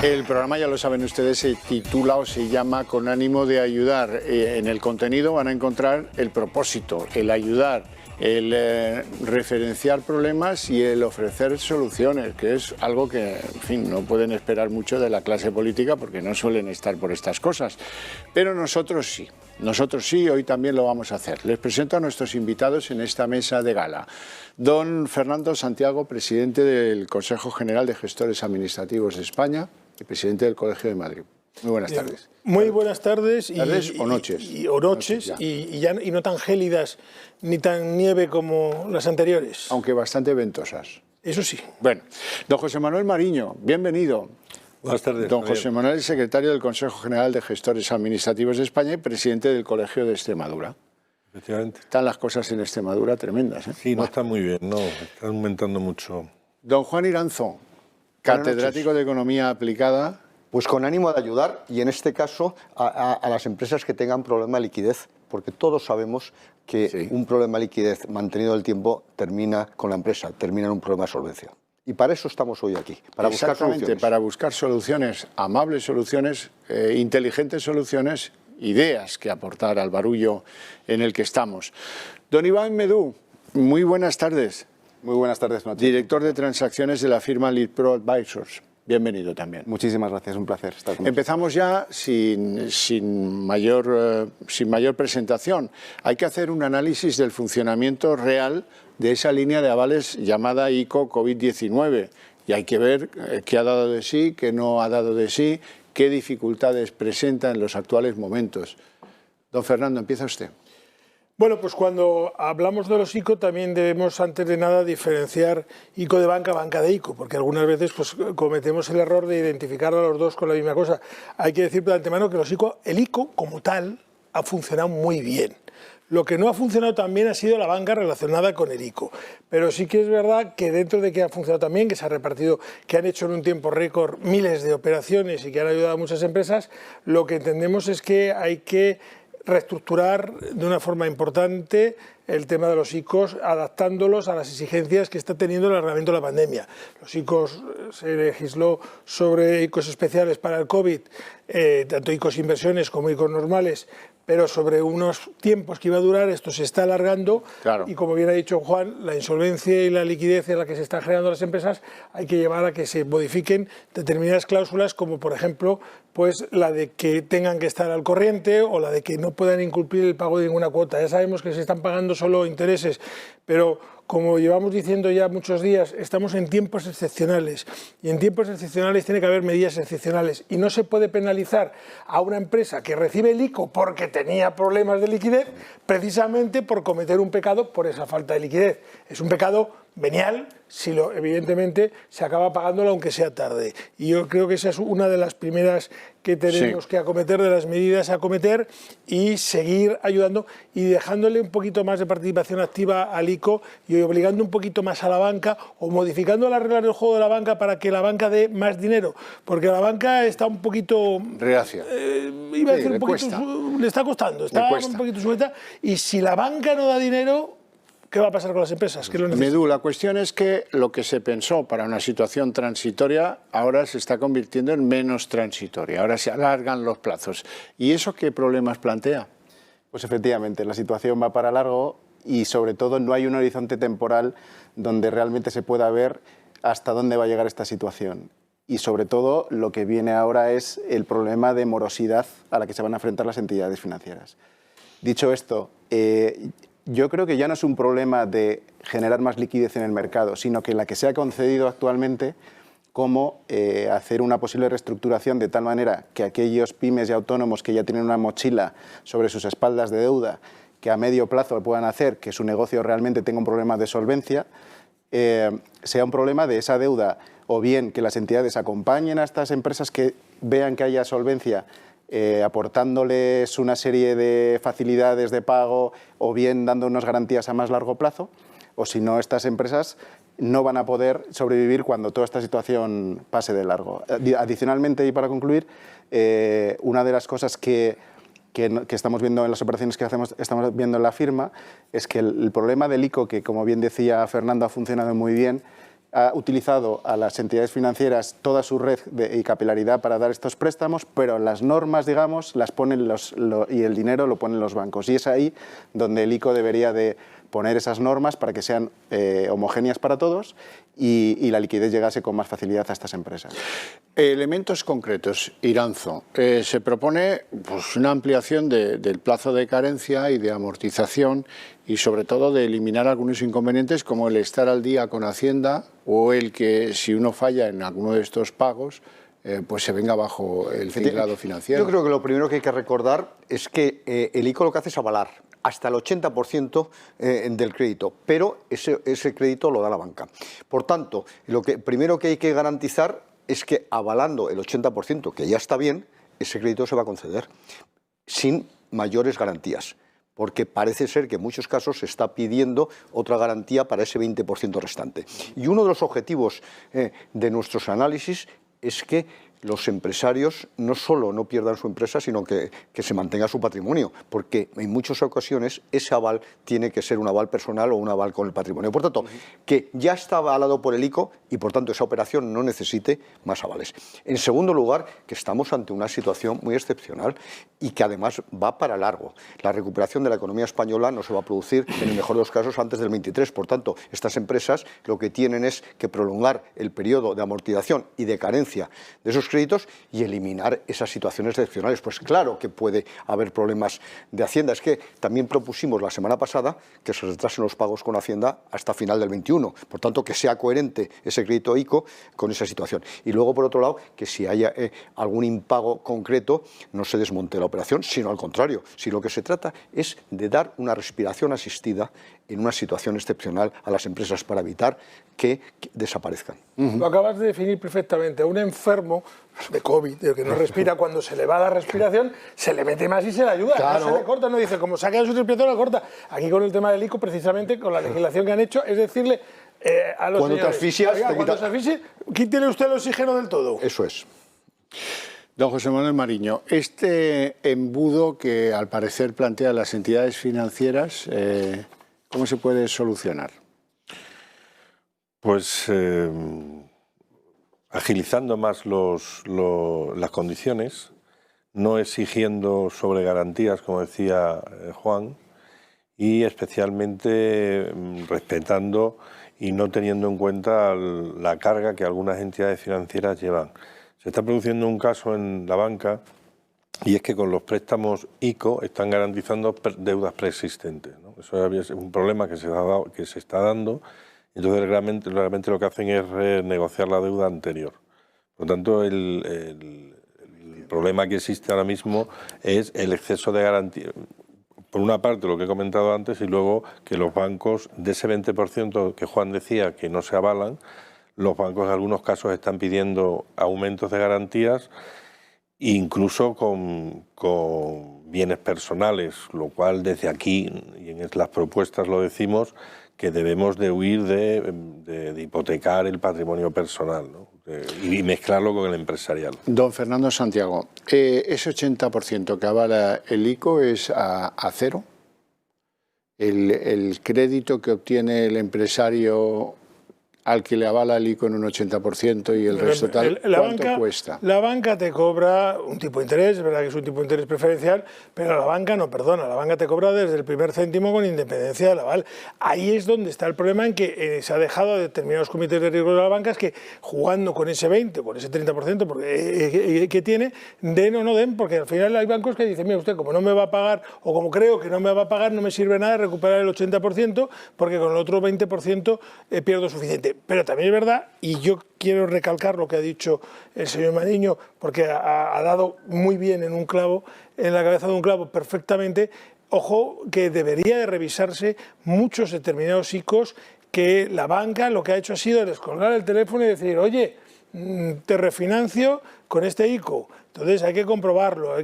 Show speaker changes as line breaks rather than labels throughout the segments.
El programa, ya lo saben ustedes, se titula o se llama Con ánimo de ayudar. En el contenido van a encontrar el propósito, el ayudar, el referenciar problemas y el ofrecer soluciones, que es algo que, en fin, no pueden esperar mucho de la clase política porque no suelen estar por estas cosas. Pero nosotros sí, hoy también lo vamos a hacer. Les presento a nuestros invitados en esta mesa de gala. Don Fernando Santiago, presidente del Consejo General de Gestores Administrativos de España y presidente del Colegio de Madrid. Muy buenas tardes.
Muy buenas tardes.
¿Tardes o noches?
Y no tan gélidas ni tan nieve como las anteriores.
Aunque bastante ventosas.
Eso sí.
Bueno, don José Manuel Mariño, bienvenido.
Buenas tardes.
Don José Manuel es secretario del Consejo General de Gestores Administrativos de España y presidente del Colegio de Extremadura.
Efectivamente.
Están las cosas en Extremadura tremendas, ¿eh?
Sí, no está muy bien, no, está aumentando mucho.
Don Juan Iranzo, catedrático de Economía Aplicada.
Pues con ánimo de ayudar, y en este caso a las empresas que tengan problema de liquidez, porque todos sabemos que un problema de liquidez mantenido en el tiempo termina con la empresa, termina en un problema de solvencia. Y para eso estamos hoy aquí, para buscar soluciones.
Para buscar soluciones, amables soluciones, inteligentes soluciones, ideas que aportar al barullo en el que estamos. Don Iván Medú, muy buenas tardes.
Muy buenas tardes, Nacho.
Director de transacciones de la firma Lead Pro Advisors. Bienvenido también.
Muchísimas gracias, un placer estar con
Empezamos ya sin mayor presentación. Hay que hacer un análisis del funcionamiento real de esa línea de avales llamada ICO COVID-19 y hay que ver qué ha dado de sí, qué no ha dado de sí, qué dificultades presenta en los actuales momentos. Don Fernando, empieza usted.
Bueno, pues cuando hablamos de los ICO también debemos antes de nada diferenciar ICO de banca, banca de ICO, porque algunas veces pues, cometemos el error de identificar a los dos con la misma cosa. Hay que decir de antemano que el ICO como tal ha funcionado muy bien. Lo que no ha funcionado tan bien ha sido la banca relacionada con el ICO. Pero sí que es verdad que dentro de que ha funcionado también, que se ha repartido, que han hecho en un tiempo récord miles de operaciones y que han ayudado a muchas empresas, lo que entendemos es que hay que reestructurar de una forma importante el tema de los ICOs, adaptándolos a las exigencias que está teniendo el alargamiento de la pandemia. Los ICOs, se legisló sobre ICOs especiales para el COVID, tanto ICOs inversiones como ICOs normales, pero sobre unos tiempos que iba a durar, esto se está alargando.
Claro. Y
como bien ha dicho Juan, la insolvencia y la liquidez en la que se están generando las empresas hay que llevar a que se modifiquen determinadas cláusulas, como por ejemplo pues la de que tengan que estar al corriente o la de que no puedan incumplir el pago de ninguna cuota. Ya sabemos que se están pagando solo intereses, pero como llevamos diciendo ya muchos días, estamos en tiempos excepcionales y en tiempos excepcionales tiene que haber medidas excepcionales y no se puede penalizar a una empresa que recibe el ICO porque tenía problemas de liquidez precisamente por cometer un pecado por esa falta de liquidez. Es un pecado venial si evidentemente se acaba pagándolo aunque sea tarde. Y yo creo que esa es una de las primeras que tenemos que acometer, de las medidas a acometer y seguir ayudando y dejándole un poquito más de participación activa al ICO y obligando un poquito más a la banca o modificando las reglas del juego de la banca para que la banca dé más dinero, porque la banca está un poquito
reacia.
Iba a decir un poquito, le está costando, está un poquito sujeta, y si la banca no da dinero, ¿qué va a pasar con las empresas?
Medú, la cuestión es que lo que se pensó para una situación transitoria ahora se está convirtiendo en menos transitoria, ahora se alargan los plazos. ¿Y eso qué problemas plantea?
Pues efectivamente, la situación va para largo y sobre todo no hay un horizonte temporal donde realmente se pueda ver hasta dónde va a llegar esta situación. Y sobre todo lo que viene ahora es el problema de morosidad a la que se van a enfrentar las entidades financieras. Dicho esto, yo creo que ya no es un problema de generar más liquidez en el mercado, sino que la que se ha concedido actualmente, como hacer una posible reestructuración de tal manera que aquellos pymes y autónomos que ya tienen una mochila sobre sus espaldas de deuda, que a medio plazo puedan hacer que su negocio realmente tenga un problema de solvencia, sea un problema de esa deuda, o bien que las entidades acompañen a estas empresas que vean que haya solvencia, aportándoles una serie de facilidades de pago o bien dando unas garantías a más largo plazo, o si no, estas empresas no van a poder sobrevivir cuando toda esta situación pase de largo. Adicionalmente, y para concluir, una de las cosas que estamos viendo en las operaciones que estamos viendo en la firma es que el problema del ICO, que como bien decía Fernando ha funcionado muy bien, ha utilizado a las entidades financieras toda su red y capilaridad para dar estos préstamos, pero las normas, digamos, las ponen y el dinero lo ponen los bancos. Y es ahí donde el ICO debería de poner esas normas para que sean homogéneas para todos y la liquidez llegase con más facilidad a estas empresas.
Elementos concretos. Iranzo, se propone pues, una ampliación del plazo de carencia y de amortización y sobre todo de eliminar algunos inconvenientes como el estar al día con Hacienda o el que si uno falla en alguno de estos pagos pues se venga bajo el cinglado financiero.
Yo creo que lo primero que hay que recordar es que el ICO lo que hace es avalar hasta el 80% del crédito, pero ese crédito lo da la banca. Por tanto, lo primero que hay que garantizar es que avalando el 80%, que ya está bien, ese crédito se va a conceder sin mayores garantías, porque parece ser que en muchos casos se está pidiendo otra garantía para ese 20% restante. Y uno de los objetivos de nuestros análisis es que los empresarios no solo no pierdan su empresa, sino que se mantenga su patrimonio, porque en muchas ocasiones ese aval tiene que ser un aval personal o un aval con el patrimonio. Por tanto, que ya está avalado por el ICO y por tanto esa operación no necesite más avales. En segundo lugar, que estamos ante una situación muy excepcional y que además va para largo. La recuperación de la economía española no se va a producir, en el mejor de los casos, antes del 23. Por tanto, estas empresas lo que tienen es que prolongar el periodo de amortización y de carencia de esos créditos y eliminar esas situaciones excepcionales. Pues claro que puede haber problemas de Hacienda. Es que también propusimos la semana pasada que se retrasen los pagos con Hacienda hasta final del 21. Por tanto, que sea coherente ese crédito ICO con esa situación. Y luego, por otro lado, que si haya algún impago concreto, no se desmonte la operación, sino al contrario. Si lo que se trata es de dar una respiración asistida en una situación excepcional a las empresas para evitar que desaparezcan.
Lo acabas de definir perfectamente. Un enfermo de COVID, el que no respira, cuando se le va la respiración, se le mete más y se le ayuda.
Claro.
No se le corta, no dice, como saca de su respiración, la corta. Aquí con el tema del ICO, precisamente, con la legislación que han hecho, es decirle a los
cuando
señores,
te asfixias,
oiga, cuando se asfixie, quítele usted el oxígeno del todo.
Eso es.
Don José Manuel Mariño, este embudo que al parecer plantean las entidades financieras, ¿cómo se puede solucionar?
Pues agilizando más las condiciones, no exigiendo sobregarantías, como decía Juan, y especialmente respetando y no teniendo en cuenta la carga que algunas entidades financieras llevan. Se está produciendo un caso en la banca y es que con los préstamos ICO están garantizando deudas preexistentes, ¿no? Eso es un problema que se está dando. Entonces realmente lo que hacen es renegociar la deuda anterior. Por lo tanto, el problema que existe ahora mismo es el exceso de garantía. Por una parte, lo que he comentado antes, y luego que los bancos, de ese 20% que Juan decía que no se avalan, los bancos en algunos casos están pidiendo aumentos de garantías, incluso con bienes personales, lo cual desde aquí, y en las propuestas lo decimos, que debemos de huir de hipotecar el patrimonio personal, ¿no? Y mezclarlo con el empresarial.
Don Fernando Santiago, ese 80% que avala el ICO es a cero. El crédito que obtiene el empresario al que le avala el ICO en un 80% y el resto tal, ¿cuánto cuesta?
La banca te cobra un tipo de interés, es verdad que es un tipo de interés preferencial, pero la banca no perdona, la banca te cobra desde el primer céntimo con independencia del aval. Ahí es donde está el problema en que se ha dejado a determinados comités de riesgo de la banca, es que jugando con ese 20 o con ese 30% porque, que tiene, den o no den, porque al final hay bancos que dicen, mira usted, como no me va a pagar o como creo que no me va a pagar, no me sirve nada recuperar el 80% porque con el otro 20% pierdo suficiente. Pero también es verdad, y yo quiero recalcar lo que ha dicho el señor Mariño, porque ha dado muy bien en un clavo, en la cabeza de un clavo perfectamente. Ojo, que debería de revisarse muchos determinados ICOs que la banca lo que ha hecho ha sido descolgar el teléfono y decir, oye, te refinancio, con este ICO. Entonces hay que comprobarlo,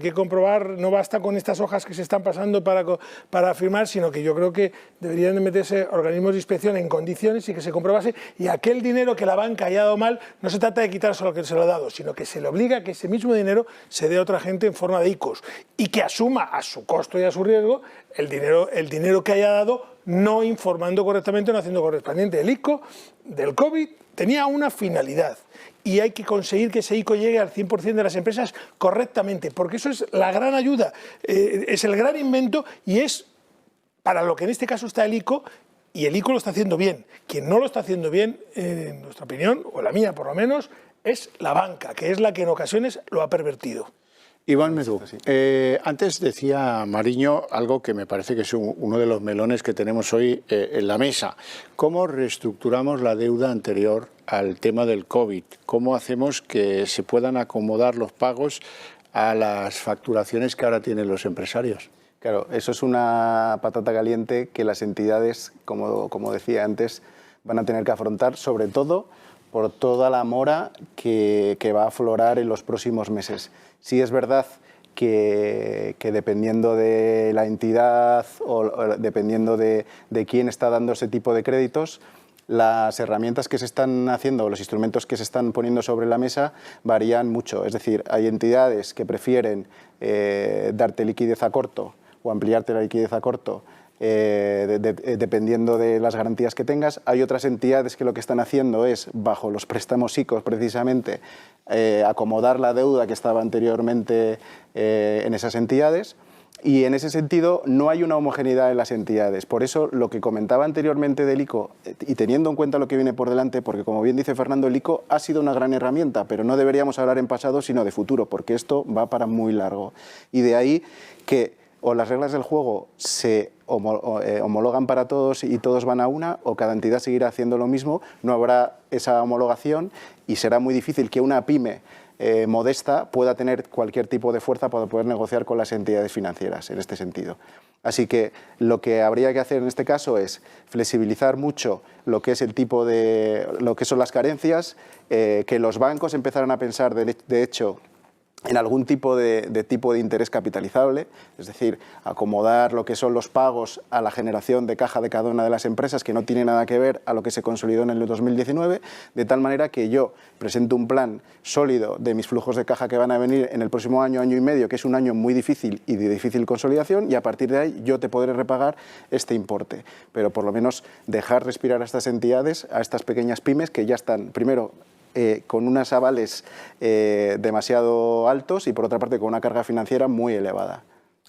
no basta con estas hojas que se están pasando para firmar, sino que yo creo que deberían de meterse organismos de inspección en condiciones y que se comprobase, y aquel dinero que la banca haya dado mal, no se trata de quitárselo a que se lo ha dado, sino que se le obliga a que ese mismo dinero se dé a otra gente en forma de ICOs y que asuma a su costo y a su riesgo el dinero que haya dado, no informando correctamente, no haciendo correspondiente. El ICO del COVID tenía una finalidad, y hay que conseguir que ese ICO llegue al 100% de las empresas correctamente, porque eso es la gran ayuda, es el gran invento, y es para lo que en este caso está el ICO, y el ICO lo está haciendo bien. Quien no lo está haciendo bien, en nuestra opinión, o la mía por lo menos, es la banca, que es la que en ocasiones lo ha pervertido.
Iván Medú, antes decía Mariño algo que me parece que es uno de los melones que tenemos hoy en la mesa. ¿Cómo reestructuramos la deuda anterior al tema del COVID? ¿Cómo hacemos que se puedan acomodar los pagos a las facturaciones que ahora tienen los empresarios?
Claro, eso es una patata caliente que las entidades, como decía antes, van a tener que afrontar, sobre todo por toda la mora que va a aflorar en los próximos meses. Sí es verdad que dependiendo de la entidad o dependiendo de quién está dando ese tipo de créditos, las herramientas que se están haciendo, los instrumentos que se están poniendo sobre la mesa varían mucho. Es decir, hay entidades que prefieren darte liquidez a corto o ampliarte la liquidez a corto, dependiendo de las garantías que tengas. Hay otras entidades que lo que están haciendo es, bajo los préstamos ICOs precisamente, acomodar la deuda que estaba anteriormente en esas entidades, y en ese sentido no hay una homogeneidad en las entidades. Por eso lo que comentaba anteriormente del ICO, y teniendo en cuenta lo que viene por delante, porque como bien dice Fernando, el ICO ha sido una gran herramienta, pero no deberíamos hablar en pasado sino de futuro, porque esto va para muy largo. Y de ahí que o las reglas del juego se homologan para todos y todos van a una, o cada entidad seguirá haciendo lo mismo, no habrá esa homologación y será muy difícil que una pyme modesta pueda tener cualquier tipo de fuerza para poder negociar con las entidades financieras en este sentido. Así que lo que habría que hacer en este caso es flexibilizar mucho lo que es el tipo de, lo que son las carencias, que los bancos empezaran a pensar de hecho en algún tipo de interés capitalizable, es decir, acomodar lo que son los pagos a la generación de caja de cada una de las empresas, que no tiene nada que ver a lo que se consolidó en el 2019, de tal manera que yo presento un plan sólido de mis flujos de caja que van a venir en el próximo año, año y medio, que es un año muy difícil y de difícil consolidación, y a partir de ahí yo te podré repagar este importe. Pero por lo menos dejar respirar a estas entidades, a estas pequeñas pymes que ya están, primero, con unos avales demasiado altos y por otra parte con una carga financiera muy elevada.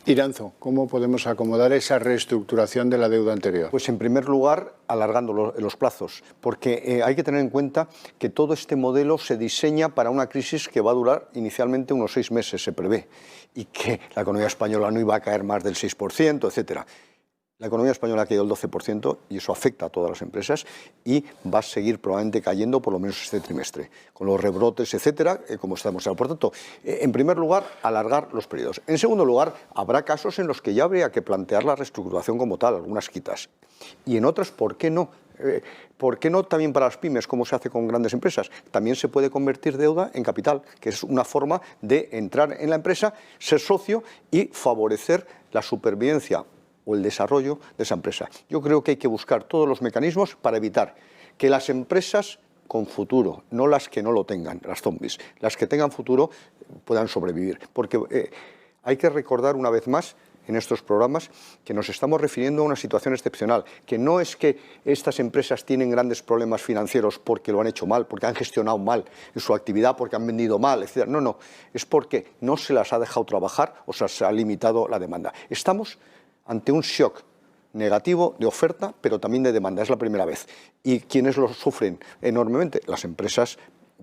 Iranzo, ¿cómo podemos acomodar esa reestructuración de la deuda anterior?
Pues en primer lugar, alargando los plazos, porque hay que tener en cuenta que todo este modelo se diseña para una crisis que va a durar inicialmente unos 6 meses, se prevé, y que la economía española no iba a caer más del 6%, etcétera. La economía española ha caído el 12% y eso afecta a todas las empresas y va a seguir probablemente cayendo por lo menos este trimestre, con los rebrotes, etcétera, como estamos. Por tanto, en primer lugar, alargar los periodos. En segundo lugar, habrá casos en los que ya habría que plantear la reestructuración como tal, algunas quitas. Y en otras, ¿por qué no? ¿Por qué no también para las pymes, como se hace con grandes empresas? También se puede convertir deuda en capital, que es una forma de entrar en la empresa, ser socio y favorecer la supervivencia o el desarrollo de esa empresa. Yo creo que hay que buscar todos los mecanismos para evitar que las empresas con futuro, no las que no lo tengan, las zombies, las que tengan futuro puedan sobrevivir. Porque hay que recordar una vez más en estos programas que nos estamos refiriendo a una situación excepcional, que no es que estas empresas tienen grandes problemas financieros porque lo han hecho mal, porque han gestionado mal en su actividad, porque han vendido mal, etc. No, no, es porque no se las ha dejado trabajar o sea, se ha limitado la demanda. Estamos ante un shock negativo de oferta, pero también de demanda. Es la primera vez. ¿Y quiénes lo sufren enormemente? Las empresas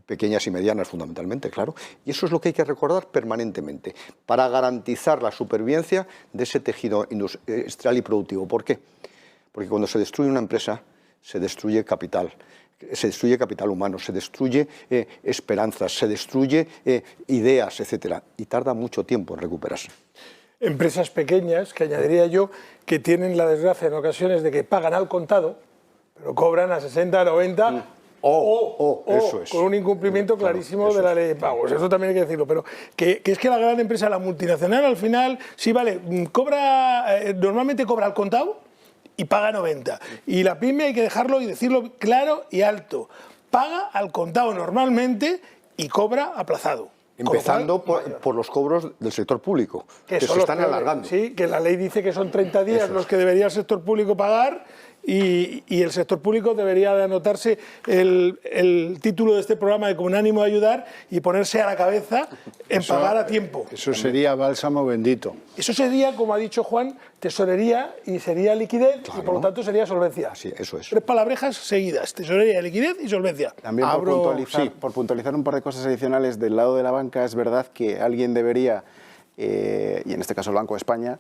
pequeñas y medianas, fundamentalmente, claro. Y eso es lo que hay que recordar permanentemente para garantizar la supervivencia de ese tejido industrial y productivo. ¿Por qué? Porque cuando se destruye una empresa, se destruye capital. Se destruye capital humano, se destruye esperanzas, se destruye ideas, etcétera. Y tarda mucho tiempo en recuperarse.
Empresas pequeñas, que añadiría yo, que tienen la desgracia en ocasiones de que pagan al contado, pero cobran a 60, 90
Eso es.
Con un incumplimiento clarísimo de la ley de pagos. Eso también hay que decirlo. Pero que es que la gran empresa, la multinacional, al final, sí, vale, normalmente cobra al contado y paga 90. Y la pyme hay que dejarlo y decirlo claro y alto. Paga al contado normalmente y cobra aplazado.
Empezando por los cobros del sector público, que se están alargando.
Sí, que la ley dice que son 30 días los que debería el sector público pagar y el sector público debería de anotarse el título de este programa de Con ánimo de ayudar y ponerse a la cabeza en pagar a tiempo.
Eso sería bálsamo bendito.
Eso sería, como ha dicho Juan, tesorería y sería liquidez y por lo tanto sería solvencia.
Sí, eso es.
3 palabrejas seguidas, tesorería, liquidez y solvencia.
También por puntualizar un par de cosas adicionales del lado de la banca, es verdad que alguien debería, y en este caso el Banco de España,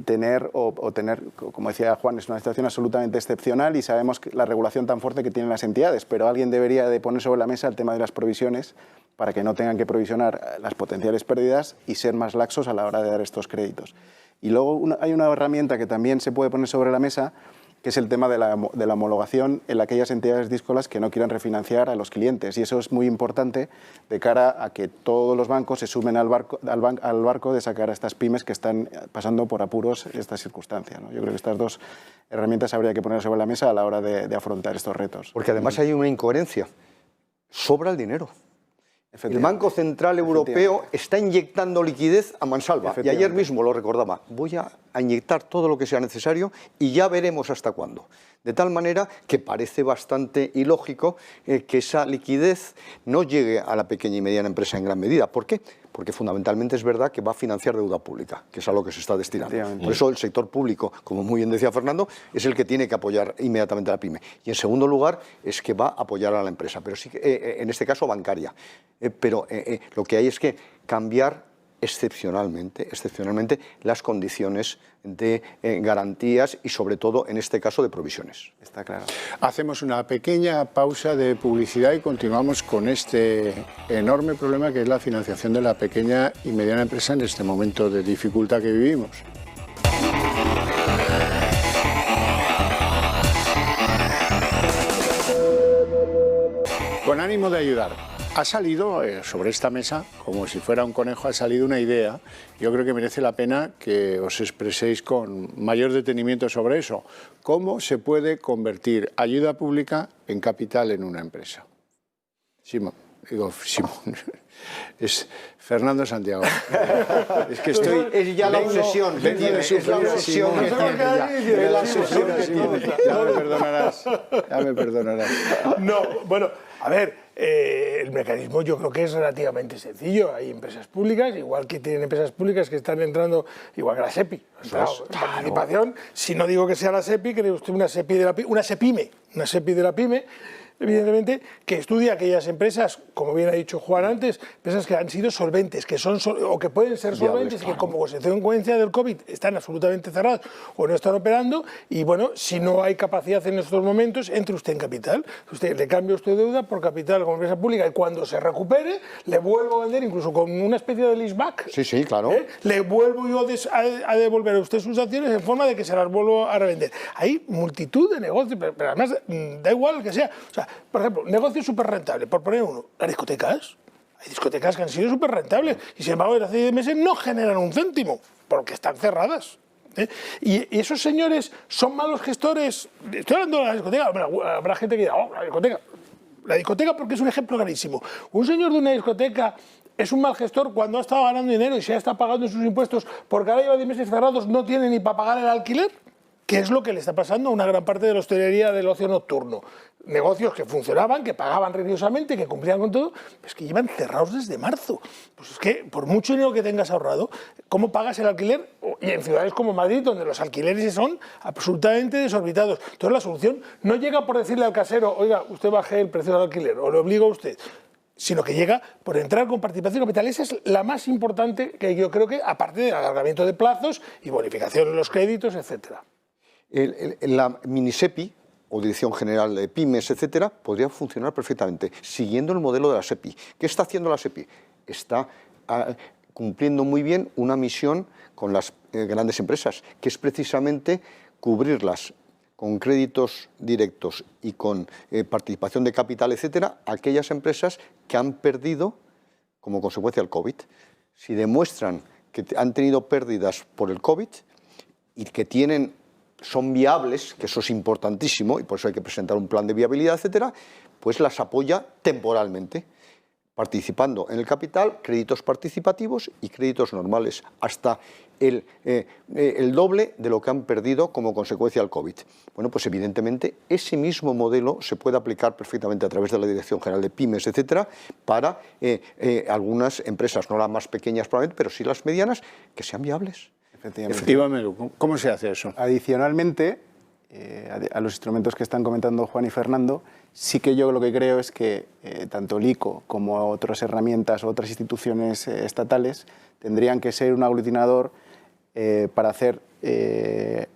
tener, como decía Juan, es una situación absolutamente excepcional y sabemos que la regulación tan fuerte que tienen las entidades, pero alguien debería de poner sobre la mesa el tema de las provisiones para que no tengan que provisionar las potenciales pérdidas y ser más laxos a la hora de dar estos créditos. Y luego hay una herramienta que también se puede poner sobre la mesa, que es el tema de la homologación en aquellas entidades díscolas que no quieran refinanciar a los clientes. Y eso es muy importante de cara a que todos los bancos se sumen al barco de sacar a estas pymes que están pasando por apuros en estas circunstancias, ¿no? Yo creo que estas dos herramientas habría que poner sobre la mesa a la hora de afrontar estos retos.
Porque además hay una incoherencia. Sobra el dinero. El Banco Central Europeo está inyectando liquidez a mansalva. Y ayer mismo lo recordaba. Voy a inyectar todo lo que sea necesario y ya veremos hasta cuándo. De tal manera que parece bastante ilógico que esa liquidez no llegue a la pequeña y mediana empresa en gran medida. ¿Por qué? Porque fundamentalmente es verdad que va a financiar deuda pública, que es a lo que se está destinando. Por eso el sector público, como muy bien decía Fernando, es el que tiene que apoyar inmediatamente a la pyme. Y en segundo lugar es que va a apoyar a la empresa, pero sí que, en este caso bancaria. Pero lo que hay es que cambiar excepcionalmente las condiciones de garantías y sobre todo en este caso de provisiones.
Está claro.
Hacemos una pequeña pausa de publicidad y continuamos con este enorme problema que es la financiación de la pequeña y mediana empresa en este momento de dificultad que vivimos. Con ánimo de ayudar. Ha salido sobre esta mesa, como si fuera un conejo, ha salido una idea. Yo creo que merece la pena que os expreséis con mayor detenimiento sobre eso. ¿Cómo se puede convertir ayuda pública en capital en una empresa? Simón, es Fernando Santiago. Es que estoy...
Es ya la obsesión que tiene. Es la obsesión que tiene.
Ya me perdonarás.
No, bueno, a ver, el mecanismo yo creo que es relativamente sencillo. Hay empresas públicas, igual que tienen empresas públicas que están entrando, igual que la SEPI. Participación, si no digo que sea la SEPI, cree usted una SEPI de la PYME, evidentemente, que estudia aquellas empresas, como bien ha dicho Juan antes, empresas que han sido solventes, que son o que pueden ser solventes y que como consecuencia del COVID están absolutamente cerradas o no están operando, y bueno, si no hay capacidad en estos momentos, entre usted en capital. Le cambia usted deuda por capital como empresa pública y cuando se recupere, le vuelvo a vender incluso con una especie de leaseback.
Sí, claro.
Le vuelvo yo a devolver a usted sus acciones en forma de que se las vuelvo a revender. Hay multitud de negocios, pero además da igual el que sea. O sea, por ejemplo, negocio súper rentable, por poner uno, las discotecas. Hay discotecas que han sido súper rentables y sin embargo desde hace 10 meses no generan un céntimo porque están cerradas. Y esos señores son malos gestores. Estoy hablando de la discoteca, habrá gente que dirá, la discoteca porque es un ejemplo clarísimo. Un señor de una discoteca es un mal gestor cuando ha estado ganando dinero y se ha estado pagando sus impuestos porque ahora lleva 10 meses cerrados, no tiene ni para pagar el alquiler. ¿Qué es lo que le está pasando a una gran parte de la hostelería del ocio nocturno? Negocios que funcionaban, que pagaban religiosamente, que cumplían con todo, pues que llevan cerrados desde marzo. Pues es que por mucho dinero que tengas ahorrado, ¿cómo pagas el alquiler? Y en ciudades como Madrid, donde los alquileres son absolutamente desorbitados. Entonces la solución no llega por decirle al casero, oiga, usted baje el precio del alquiler, o le obliga a usted, sino que llega por entrar con participación capital. Esa es la más importante que yo creo que, aparte del alargamiento de plazos y bonificación de los créditos, etcétera.
La mini-SEPI, o Dirección General de Pymes, etcétera, podría funcionar perfectamente, siguiendo el modelo de la SEPI. ¿Qué está haciendo la SEPI? Está cumpliendo muy bien una misión con las grandes empresas, que es precisamente cubrirlas con créditos directos y con participación de capital, etcétera, a aquellas empresas que han perdido como consecuencia del COVID. Si demuestran que han tenido pérdidas por el COVID y que son viables, que eso es importantísimo y por eso hay que presentar un plan de viabilidad, etcétera, pues las apoya temporalmente, participando en el capital, créditos participativos y créditos normales, hasta el doble de lo que han perdido como consecuencia del COVID. Bueno, pues evidentemente ese mismo modelo se puede aplicar perfectamente a través de la Dirección General de Pymes, etcétera, para algunas empresas, no las más pequeñas probablemente, pero sí las medianas, que sean viables.
Efectivamente. ¿Cómo se hace eso?
Adicionalmente, a los instrumentos que están comentando Juan y Fernando, sí que yo lo que creo es que tanto el ICO como otras herramientas o otras instituciones estatales tendrían que ser un aglutinador para hacer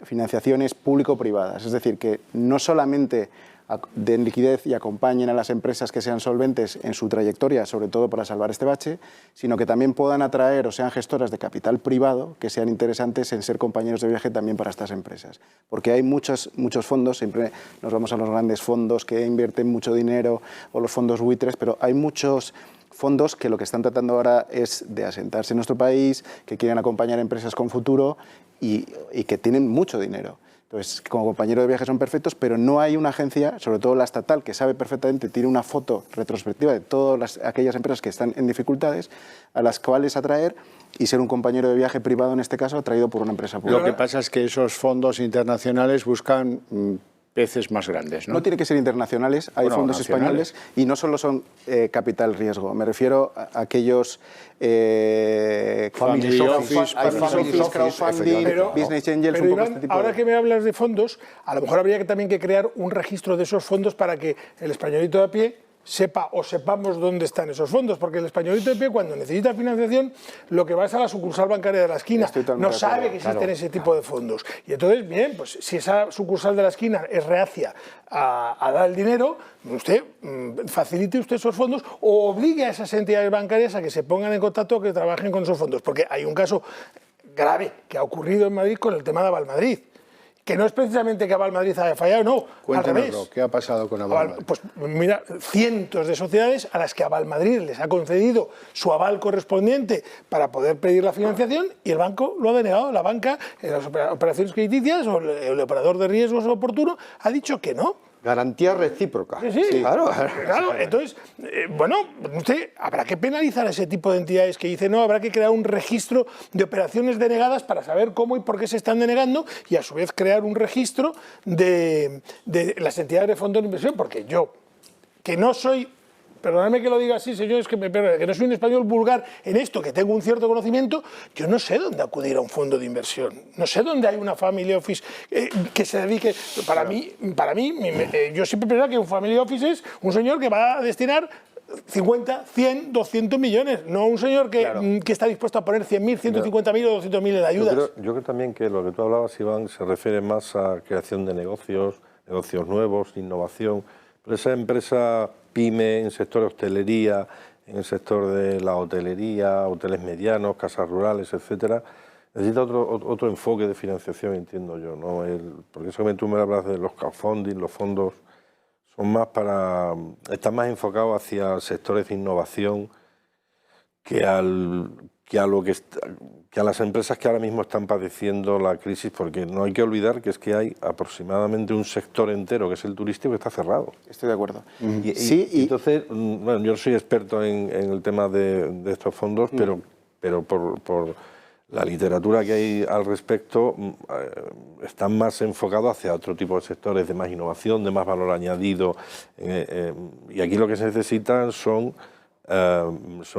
financiaciones público-privadas. Es decir, que no solamente den liquidez y acompañen a las empresas que sean solventes en su trayectoria, sobre todo para salvar este bache, sino que también puedan atraer o sean gestoras de capital privado que sean interesantes en ser compañeros de viaje también para estas empresas. Porque hay muchos fondos, siempre nos vamos a los grandes fondos que invierten mucho dinero o los fondos buitres, pero hay muchos fondos que lo que están tratando ahora es de asentarse en nuestro país, que quieren acompañar a empresas con futuro y que tienen mucho dinero. Entonces, como compañero de viaje son perfectos, pero no hay una agencia, sobre todo la estatal, que sabe perfectamente, tiene una foto retrospectiva de todas aquellas empresas que están en dificultades, a las cuales atraer y ser un compañero de viaje privado, en este caso, atraído por una empresa pública.
Lo que pasa es que esos fondos internacionales buscan peces más grandes, ¿no?
No tiene que ser internacionales, hay fondos españoles y no solo son capital riesgo, me refiero a aquellos
Family Office,
crowdfunding, business angels,
pero Iván, ahora que me hablas de fondos, a lo mejor habría también que crear un registro de esos fondos para que el españolito de a pie sepa o sepamos dónde están esos fondos, porque el españolito de pie cuando necesita financiación lo que va es a la sucursal bancaria de la esquina, no sabe que existen ese tipo de fondos. Y entonces, bien, pues si esa sucursal de la esquina es reacia a dar el dinero, usted facilite usted esos fondos o obligue a esas entidades bancarias a que se pongan en contacto o que trabajen con esos fondos, porque hay un caso grave que ha ocurrido en Madrid con el tema de Avalmadrid. Que no es precisamente que Avalmadrid haya fallado, no, al revés.
¿Qué ha pasado con Avalmadrid?
Pues mira, cientos de sociedades a las que Avalmadrid les ha concedido su aval correspondiente para poder pedir la financiación y el banco lo ha denegado. La banca, en las operaciones crediticias o el operador de riesgos oportuno ha dicho que no.
Garantía recíproca.
Sí,
claro.
Entonces, bueno, usted habrá que penalizar a ese tipo de entidades que dicen no, habrá que crear un registro de operaciones denegadas para saber cómo y por qué se están denegando y a su vez crear un registro de las entidades de fondos de inversión, porque yo, que no soy... Perdóname que lo diga así, señores, que no soy un español vulgar en esto, que tengo un cierto conocimiento, yo no sé dónde acudir a un fondo de inversión, no sé dónde hay una family office que se dedique... Para mí, yo siempre pensaba que un family office es un señor que va a destinar 50, 100, 200 millones, no un señor que está dispuesto a poner 100.000, 150.000 o 200.000 en ayudas.
Yo creo también que lo que tú hablabas, Iván, se refiere más a creación de negocios nuevos, innovación. Pero esa empresa pyme en el sector de hostelería, en el sector de la hotelería, hoteles medianos, casas rurales, etcétera, necesita otro enfoque de financiación, entiendo yo, ¿no? Porque eso que tú me hablas de los crowdfunding, los fondos, están más enfocados hacia sectores de innovación que a las empresas que ahora mismo están padeciendo la crisis, porque no hay que olvidar que es que hay aproximadamente un sector entero, que es el turístico, que está cerrado.
Estoy de acuerdo.
Entonces, bueno, yo no soy experto en el tema de estos fondos, pero por la literatura que hay al respecto, están más enfocados hacia otro tipo de sectores de más innovación, de más valor añadido, y aquí lo que se necesitan son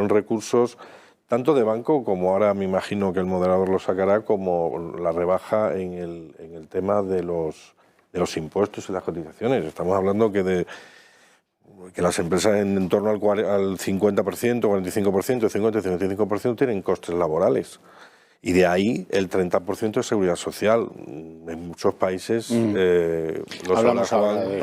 recursos tanto de banco, como ahora me imagino que el moderador lo sacará, como la rebaja en el tema de los impuestos y las cotizaciones. Estamos hablando que las empresas en torno al 50%, 45%, 50-55% tienen costes laborales. Y de ahí el 30% es seguridad social. En muchos países,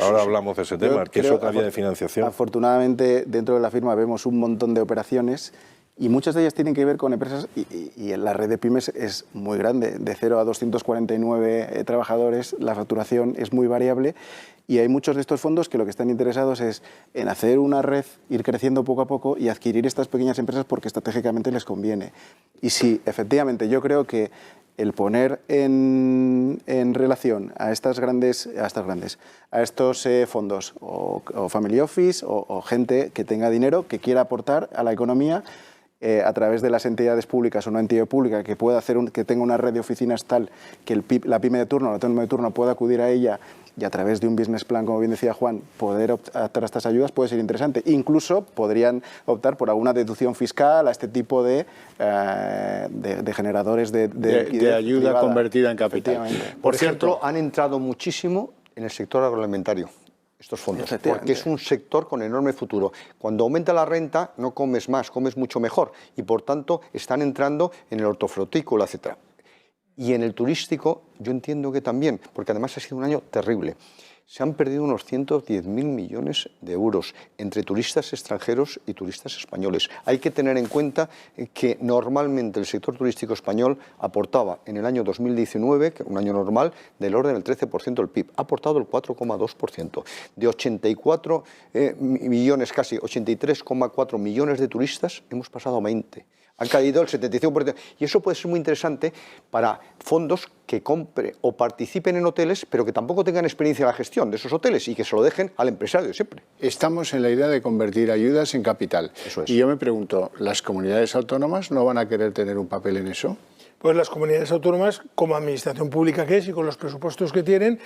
ahora hablamos de ese tema, que es otra vía de financiación.
Afortunadamente, dentro de la firma vemos un montón de operaciones Y muchas de ellas tienen que ver con empresas, y la red de pymes es muy grande, de 0 a 249 trabajadores, la facturación es muy variable, y hay muchos de estos fondos que lo que están interesados es en hacer una red, ir creciendo poco a poco y adquirir estas pequeñas empresas porque estratégicamente les conviene. Y sí, efectivamente, yo creo que el poner en relación a estos fondos o family office o gente que tenga dinero, que quiera aportar a la economía a través de las entidades públicas o una entidad pública que pueda que tenga una red de oficinas tal que la pyme de turno, el autónomo de turno pueda acudir a ella y a través de un business plan, como bien decía Juan, poder optar a estas ayudas puede ser interesante. Incluso podrían optar por alguna deducción fiscal a este tipo de generadores
de ayuda privada, convertida en capital.
Por ejemplo, han entrado muchísimo en el sector agroalimentario estos fondos, porque es un sector con enorme futuro. Cuando aumenta la renta, no comes más, comes mucho mejor, y por tanto están entrando en el hortofrutícola, etc. Y en el turístico yo entiendo que también, porque además ha sido un año terrible. Se han perdido unos 110.000 millones de euros entre turistas extranjeros y turistas españoles. Hay que tener en cuenta que normalmente el sector turístico español aportaba en el año 2019, un año normal, del orden del 13% del PIB. Ha aportado el 4,2%. De 84 millones, casi 83,4 millones de turistas, hemos pasado a 20. Han caído el 75%. Y eso puede ser muy interesante para fondos que compren o participen en hoteles, pero que tampoco tengan experiencia en la gestión de esos hoteles y que se lo dejen al empresario siempre.
Estamos en la idea de convertir ayudas en capital.
Eso es.
Y yo me pregunto, ¿las comunidades autónomas no van a querer tener un papel en eso?
Pues las comunidades autónomas, como administración pública que es y con los presupuestos que tienen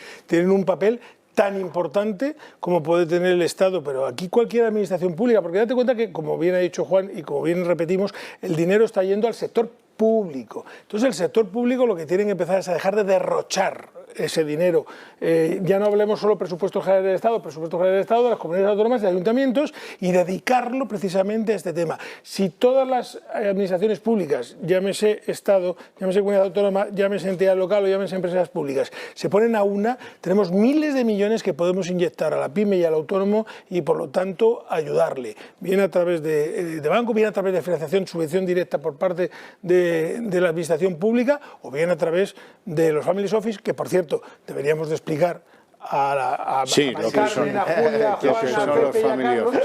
un papel tan importante como puede tener el Estado, pero aquí cualquier administración pública, porque date cuenta que, como bien ha dicho Juan y como bien repetimos, el dinero está yendo al sector público. Entonces el sector público lo que tiene que empezar es a dejar de derrochar ese dinero. Ya no hablemos solo presupuestos generales del Estado, presupuestos generales del Estado, de las comunidades autónomas, de ayuntamientos, y dedicarlo precisamente a este tema. Si todas las administraciones públicas, llámese Estado, llámese comunidad autónoma, llámese entidad local o llámese empresas públicas, se ponen a una, tenemos miles de millones que podemos inyectar a la pyme y al autónomo y por lo tanto ayudarle, bien a través de banco, bien a través de financiación, subvención directa por parte de la administración pública o bien a través de los family office, que por cierto deberíamos de explicar a Carmen, a Julia, a Juan, a Pepe y a Carlos,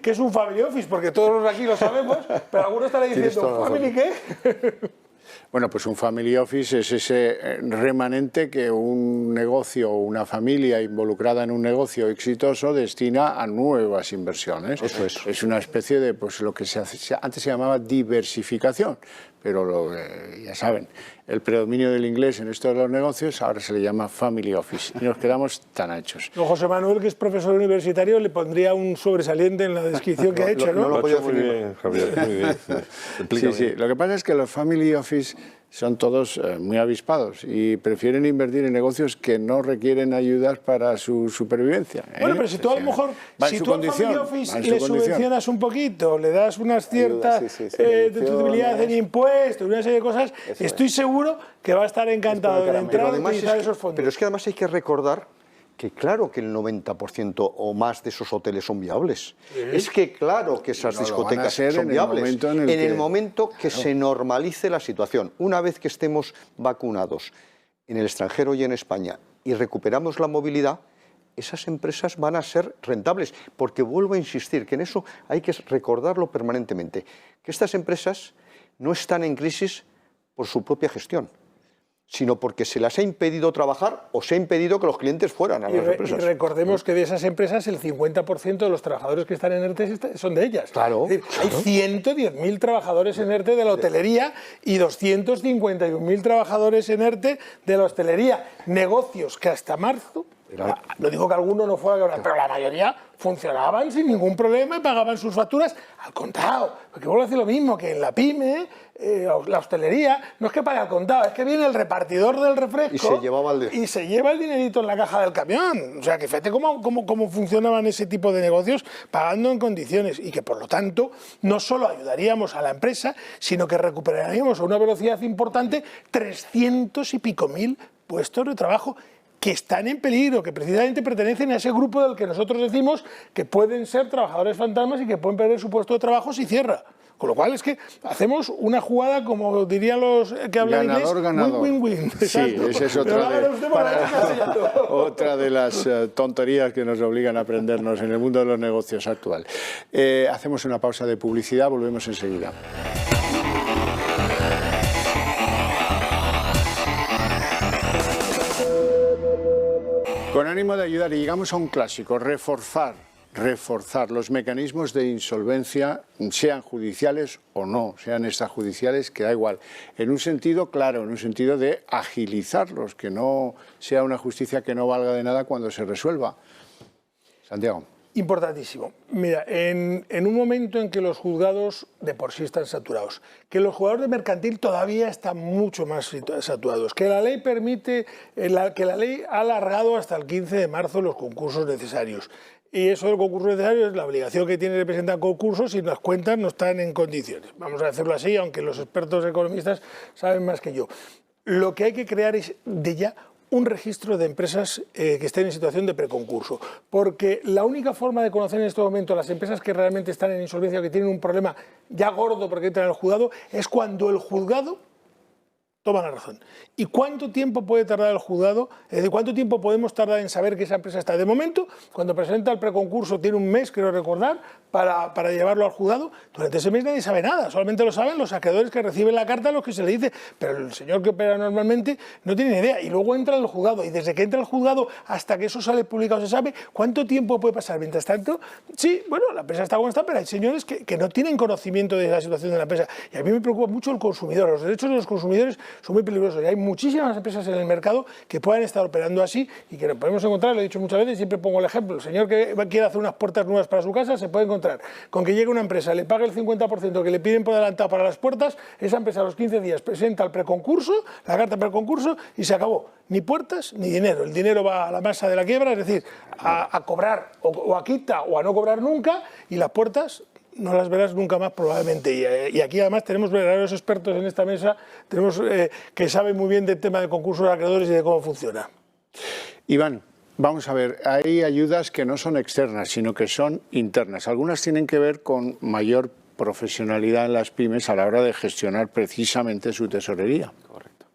que es un family office, porque todos los aquí lo sabemos, pero algunos estarán diciendo, ¿family qué?
Bueno, pues un family office es ese remanente que un negocio o una familia involucrada en un negocio exitoso destina a nuevas inversiones.
Eso es.
Es una especie de, pues lo que antes se llamaba diversificación, pero ya saben, el predominio del inglés en esto de los negocios ahora se le llama family office y nos quedamos tan anchos.
José Manuel, que es profesor universitario, le pondría un sobresaliente en la descripción que ha hecho, ¿no?
No lo puedo decir muy bien, Javier, muy bien.
Sí, sí. Lo que pasa es que los family office son todos muy avispados y prefieren invertir en negocios que no requieren ayudas para su supervivencia.
Bueno, pero si tú a lo mejor, si tú al family office le subvencionas un poquito, le das unas ciertas deducibilidades en impuestos, una serie de cosas, estoy seguro que va a estar encantado de entrar y utilizar esos fondos.
Pero es que además hay que recordar que claro que el 90% o más de esos hoteles son viables. Es que claro que esas discotecas son viables. En el momento que se normalice la situación. Una vez que estemos vacunados en el extranjero y en España y recuperamos la movilidad, esas empresas van a ser rentables. Porque vuelvo a insistir que en eso hay que recordarlo permanentemente. Que estas empresas no están en crisis por su propia gestión, sino porque se las ha impedido trabajar o se ha impedido que los clientes fueran a las empresas.
Y recordemos que de esas empresas el 50% de los trabajadores que están en ERTE son de ellas.
Claro.
Es decir, hay 110.000 trabajadores en ERTE de la hotelería y 251.000 trabajadores en ERTE de la hostelería. Negocios que hasta marzo, no digo que alguno no fuera, pero la mayoría funcionaban sin ningún problema y pagaban sus facturas al contado. Porque vuelvo a decir lo mismo que en la pyme, la hostelería, no es que pague al contado, es que viene el repartidor del refresco y se lleva el dinerito en la caja del camión. O sea, que fíjate cómo funcionaban ese tipo de negocios pagando en condiciones y que por lo tanto no solo ayudaríamos a la empresa, sino que recuperaríamos a una velocidad importante 300 y pico mil puestos de trabajo que están en peligro, que precisamente pertenecen a ese grupo del que nosotros decimos que pueden ser trabajadores fantasmas y que pueden perder su puesto de trabajo si cierra. Con lo cual es que hemos una jugada, como dirían los que hablan inglés,
ganador.
Win-win-win.
Sí, esa es otra de las tonterías que nos obligan a aprendernos en el mundo de los negocios actual. Hacemos una pausa de publicidad, volvemos enseguida. Con ánimo de ayudar, y llegamos a un clásico, reforzar los mecanismos de insolvencia, sean judiciales o no, sean extrajudiciales, que da igual. En un sentido claro, en un sentido de agilizarlos, que no sea una justicia que no valga de nada cuando se resuelva. Santiago.
Importantísimo. Mira, en un momento en que los juzgados de por sí están saturados, que los juzgados de mercantil todavía están mucho más saturados, que la ley permite, que la ley ha alargado hasta el 15 de marzo los concursos necesarios. Y eso del concurso necesario es la obligación que tiene de presentar concursos y las cuentas no están en condiciones. Vamos a decirlo así, aunque los expertos economistas saben más que yo. Lo que hay que crear es de ya un registro de empresas que estén en situación de preconcurso, porque la única forma de conocer en este momento las empresas que realmente están en insolvencia o que tienen un problema ya gordo porque entran al juzgado es cuando el juzgado toma la razón. ¿Y cuánto tiempo puede tardar el juzgado? Es decir, ¿cuánto tiempo podemos tardar en saber que esa empresa está? De momento, cuando presenta el preconcurso, tiene un mes, creo recordar, para llevarlo al juzgado. Durante ese mes nadie sabe nada, solamente lo saben los acreedores que reciben la carta a los que se le dice, pero el señor que opera normalmente no tiene ni idea. Y luego entra al juzgado, y desde que entra al juzgado hasta que eso sale publicado se sabe cuánto tiempo puede pasar. Mientras tanto, sí, bueno, la empresa está como está, pero hay señores que no tienen conocimiento de la situación de la empresa. Y a mí me preocupa mucho el consumidor. Los derechos de los consumidores son muy peligrosos y hay muchísimas empresas en el mercado que puedan estar operando así y que nos podemos encontrar, lo he dicho muchas veces, siempre pongo el ejemplo, el señor que quiere hacer unas puertas nuevas para su casa se puede encontrar con que llegue una empresa, le pague el 50% que le piden por adelantado para las puertas, esa empresa a los 15 días presenta el preconcurso, la carta preconcurso y se acabó. Ni puertas ni dinero, el dinero va a la masa de la quiebra, es decir, a cobrar o a quita o a no cobrar nunca, y las puertas no las verás nunca más probablemente. Y aquí además tenemos verdaderos expertos en esta mesa, tenemos que saben muy bien del tema de concursos de acreedores y de cómo funciona.
Iván, vamos a ver, hay ayudas que no son externas, sino que son internas. Algunas tienen que ver con mayor profesionalidad en las pymes a la hora de gestionar precisamente su tesorería.
Correcto.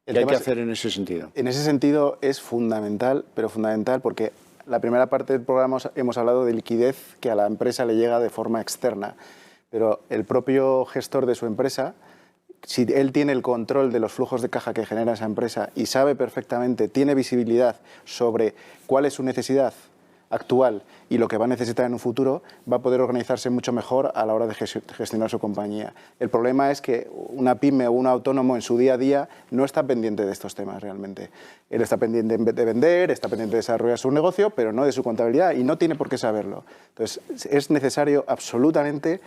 ¿Qué hay que hacer en ese sentido?
En ese sentido es fundamental, pero fundamental porque la primera parte del programa hemos hablado de liquidez que a la empresa le llega de forma externa, pero el propio gestor de su empresa, si él tiene el control de los flujos de caja que genera esa empresa y sabe perfectamente, tiene visibilidad sobre cuál es su necesidad actual y lo que va a necesitar en un futuro, va a poder organizarse mucho mejor a la hora de gestionar su compañía. El problema es que una pyme o un autónomo en su día a día no está pendiente de estos temas realmente. Él está pendiente de vender, está pendiente de desarrollar su negocio, pero no de su contabilidad y no tiene por qué saberlo. Entonces, es necesario absolutamente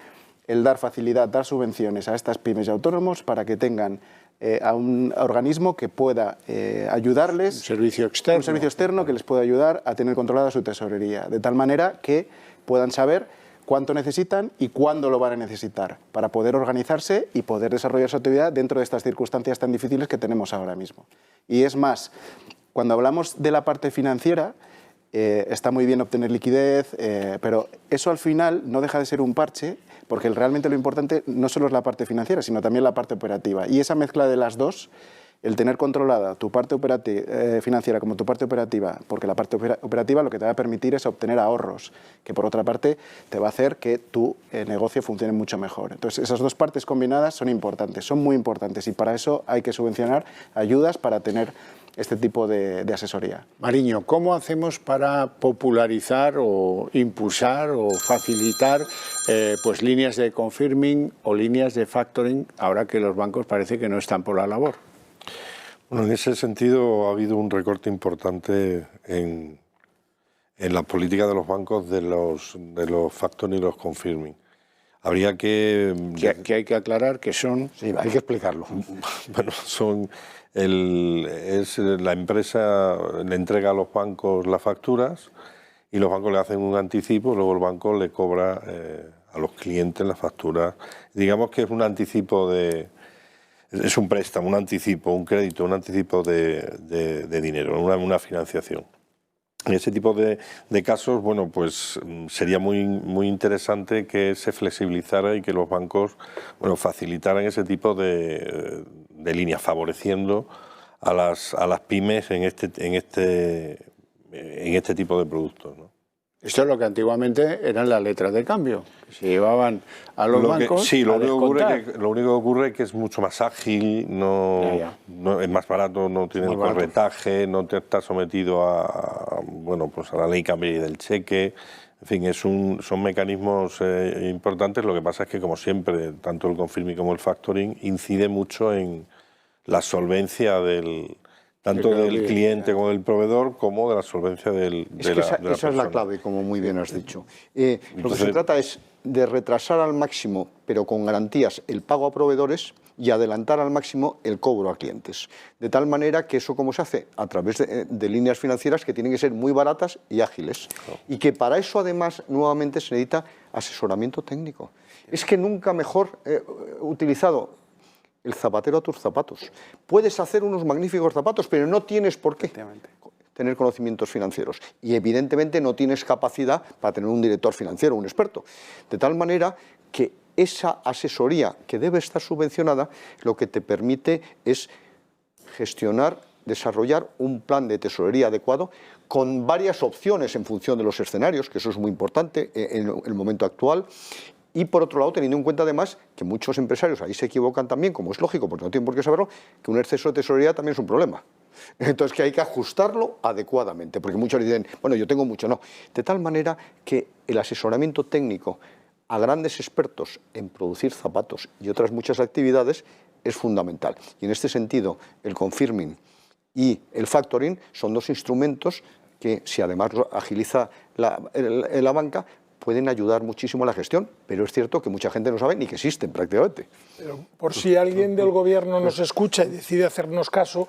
el dar facilidad, dar subvenciones a estas pymes y autónomos para que tengan a un organismo que pueda ayudarles.
Un servicio externo.
Un servicio externo que les pueda ayudar a tener controlada su tesorería, de tal manera que puedan saber cuánto necesitan y cuándo lo van a necesitar para poder organizarse y poder desarrollar su actividad dentro de estas circunstancias tan difíciles que tenemos ahora mismo. Y es más, cuando hablamos de la parte financiera, está muy bien obtener liquidez, pero eso al final no deja de ser un parche, porque realmente lo importante no solo es la parte financiera, sino también la parte operativa. Y esa mezcla de las dos, el tener controlada tu parte financiera como tu parte operativa, porque la parte operativa lo que te va a permitir es obtener ahorros, que por otra parte te va a hacer que tu negocio funcione mucho mejor. Entonces, esas dos partes combinadas son importantes, son muy importantes, y para eso hay que subvencionar ayudas para tener este tipo de asesoría.
Mariño, ¿cómo hacemos para popularizar o impulsar o facilitar pues líneas de confirming o líneas de factoring ahora que los bancos parece que no están por la labor?
Bueno, en ese sentido ha habido un recorte importante en la política de los bancos de los factoring y los confirming. Habría que
hay que aclarar que son...
Sí, hay que explicarlo.
Bueno, la empresa le entrega a los bancos las facturas y los bancos le hacen un anticipo, luego el banco le cobra a los clientes las facturas. Digamos que es un anticipo es un préstamo, un anticipo, un crédito, un anticipo de dinero, una financiación. En ese tipo de casos, bueno, pues sería muy interesante que se flexibilizara y que los bancos, bueno, facilitaran ese tipo de líneas, favoreciendo a las pymes en este tipo de productos, ¿no?
Esto es lo que antiguamente eran las letras de cambio, que se llevaban a los bancos.
Sí,
a descontar.
lo único que ocurre es que es mucho más ágil, no es más barato, no tiene el corretaje, no te está sometido a la ley Cambridge del cheque. En fin, son mecanismos importantes. Lo que pasa es que, como siempre, tanto el confirming como el factoring incide mucho en la solvencia tanto del cliente como del proveedor, como de la solvencia de la persona.
Esa es la clave, como muy bien has dicho. Lo que se trata es de retrasar al máximo, pero con garantías, el pago a proveedores y adelantar al máximo el cobro a clientes. De tal manera que eso, ¿cómo se hace? A través de líneas financieras que tienen que ser muy baratas y ágiles. Y que para eso, además, nuevamente se necesita asesoramiento técnico. Es que nunca mejor utilizado el zapatero a tus zapatos. Puedes hacer unos magníficos zapatos, pero no tienes por qué tener conocimientos financieros. Y evidentemente no tienes capacidad para tener un director financiero, un experto. De tal manera que esa asesoría, que debe estar subvencionada, lo que te permite es gestionar, desarrollar un plan de tesorería adecuado con varias opciones en función de los escenarios, que eso es muy importante en el momento actual. Y por otro lado, teniendo en cuenta además que muchos empresarios ahí se equivocan también, como es lógico, porque no tienen por qué saberlo, que un exceso de tesorería también es un problema. Entonces, que hay que ajustarlo adecuadamente, porque muchos dicen, bueno, yo tengo mucho, no. De tal manera que el asesoramiento técnico a grandes expertos en producir zapatos y otras muchas actividades es fundamental. Y en este sentido, el confirming y el factoring son dos instrumentos que, si además agiliza la banca, pueden ayudar muchísimo a la gestión, pero es cierto que mucha gente no sabe ni que existen prácticamente.
Pero por si alguien del gobierno nos escucha y decide hacernos caso,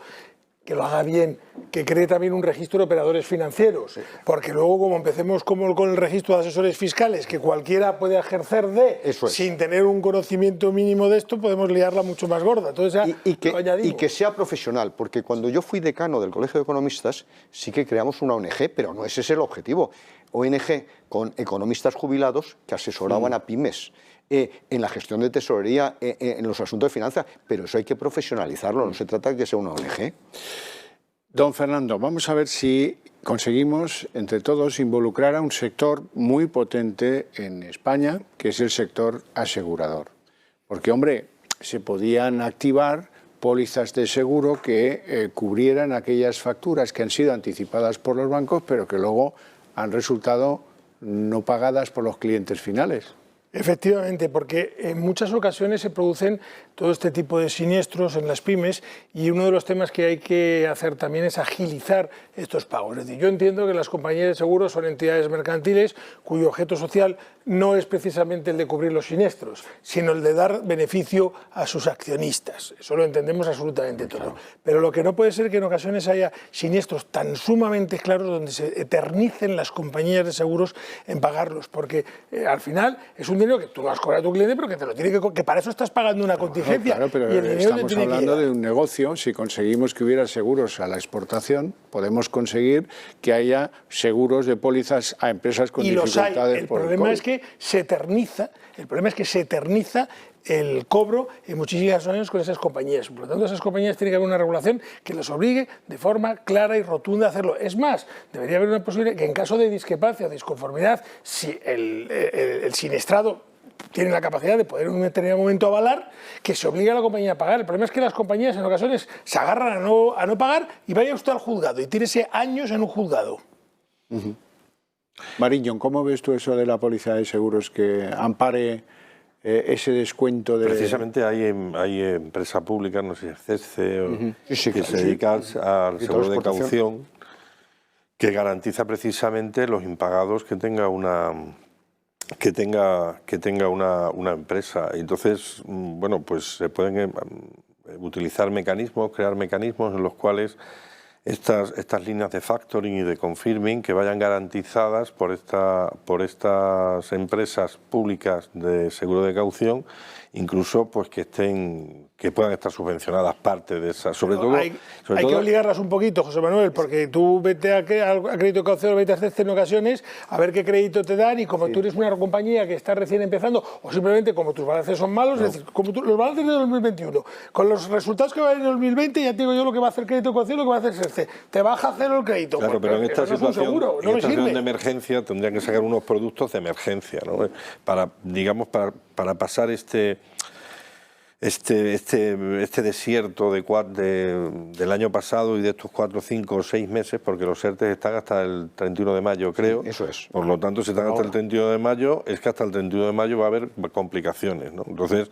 que lo haga bien, que cree también un registro de operadores financieros, porque luego como empecemos como con el registro de asesores fiscales, que cualquiera puede ejercer sin tener un conocimiento mínimo de esto, podemos liarla mucho más gorda. Entonces,
y que sea profesional, porque cuando yo fui decano del Colegio de Economistas, sí que creamos una ONG, pero no ese es el objetivo. ONG con economistas jubilados que asesoraban a pymes en la gestión de tesorería, en los asuntos de finanzas, pero eso hay que profesionalizarlo, no se trata de que sea una ONG.
Don Fernando, vamos a ver si conseguimos entre todos involucrar a un sector muy potente en España, que es el sector asegurador. Porque, hombre, se podían activar pólizas de seguro que cubrieran aquellas facturas que han sido anticipadas por los bancos, pero que luego han resultado no pagadas por los clientes finales.
Efectivamente, porque en muchas ocasiones se producen todo este tipo de siniestros en las pymes y uno de los temas que hay que hacer también es agilizar estos pagos. Es decir, yo entiendo que las compañías de seguros son entidades mercantiles cuyo objeto social no es precisamente el de cubrir los siniestros, sino el de dar beneficio a sus accionistas. Eso lo entendemos absolutamente todo. Pero lo que no puede ser es que en ocasiones haya siniestros tan sumamente claros donde se eternicen las compañías de seguros en pagarlos, porque al final es un dinero que tú no has cobrado a tu cliente, pero que te lo tiene que para eso estás pagando una contingencia.
Claro, pero
y el dinero
estamos hablando de un negocio. Si conseguimos que hubiera seguros a la exportación, podemos conseguir que haya seguros de pólizas a empresas con dificultades.
Y los hay. El problema es que se eterniza. El problema es que se eterniza el cobro en muchísimos años con esas compañías. Por lo tanto, esas compañías tienen que haber una regulación que les obligue de forma clara y rotunda a hacerlo. Es más, debería haber una posibilidad que en caso de discrepancia o disconformidad, si el siniestrado tiene la capacidad de poder en un determinado momento avalar, que se obligue a la compañía a pagar. El problema es que las compañías en ocasiones se agarran a no pagar y vaya usted al juzgado y tírese años en un juzgado.
Mariñón, ¿cómo ves tú eso de la póliza de seguros que ampare ese descuento de...?
Precisamente hay empresa pública, no sé si es CESCE, que se dedica al seguro de caución, que garantiza precisamente los impagados que tenga una empresa. Entonces, bueno, pues se pueden utilizar mecanismos, crear mecanismos en los cuales estas líneas de factoring y de confirming que vayan garantizadas por estas empresas públicas de seguro de caución, incluso pues que estén que puedan estar subvencionadas parte de esas, sobre todo...
Hay que obligarlas un poquito, José Manuel, porque tú vete a crédito caución, vete a hacer en ocasiones, a ver qué crédito te dan, y como tú eres una compañía que está recién empezando, o simplemente como tus balances son malos, es decir, como los balances de 2021, con los resultados que va a haber en 2020, ya te digo yo lo que va a hacer crédito caución, lo que va a hacer SERCE, te baja a cero el crédito.
Claro, pero en esta situación,
no me sirve.
De emergencia tendrían que sacar unos productos de emergencia, ¿no? Para, digamos, para pasar este desierto del año pasado y de estos 4, 5 o 6 meses, porque los ERTE están hasta el 31 de mayo, creo.
Eso es.
Por lo tanto, si están hasta el 31 de mayo, es que hasta el 31 de mayo va a haber complicaciones, ¿no? Entonces,